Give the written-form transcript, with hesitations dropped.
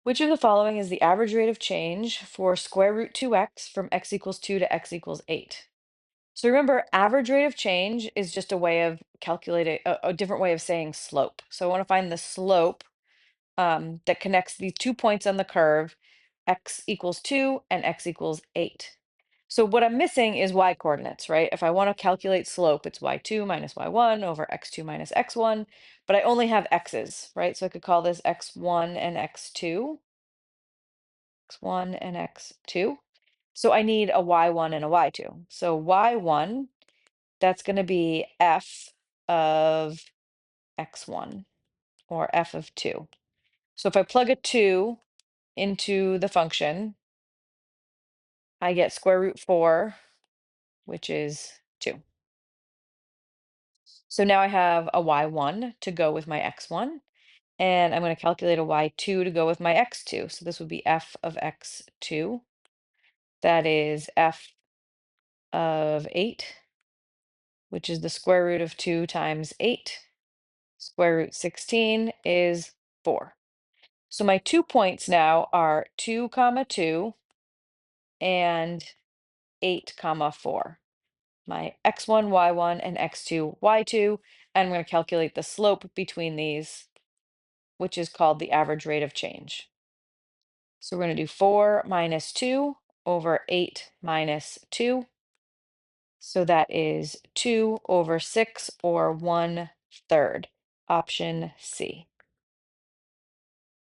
Which of the following is the average rate of change for square root 2x from x equals 2 to x equals 8? So remember, average rate of change is just a way of calculating a different way of saying slope. So I want to find the slope that connects these 2 points on the curve, x equals 2 and x equals 8. So what I'm missing is y coordinates, right? If I want to calculate slope, it's y2 minus y1 over x2 minus x1, but I only have x's, right? So I could call this x1 and x2, x1 and x2. So I need a y1 and a y2. So y1, that's going to be f of x1 or f of 2. So if I plug a 2 into the function, I get square root 4, which is 2. So now I have a y1 to go with my x1, and I'm going to calculate a y2 to go with my x2. So this would be f of x2. That is f of 8, which is the square root of 2 times 8. Square root 16 is 4. So my 2 points now are 2 comma 2 and 8 comma 4. My x1, y1, and x2, y2, and I'm going to calculate the slope between these, which is called the average rate of change. So we're going to do 4 minus 2 over 8 minus 2. So that is 2 over 6, or 1/3, option C.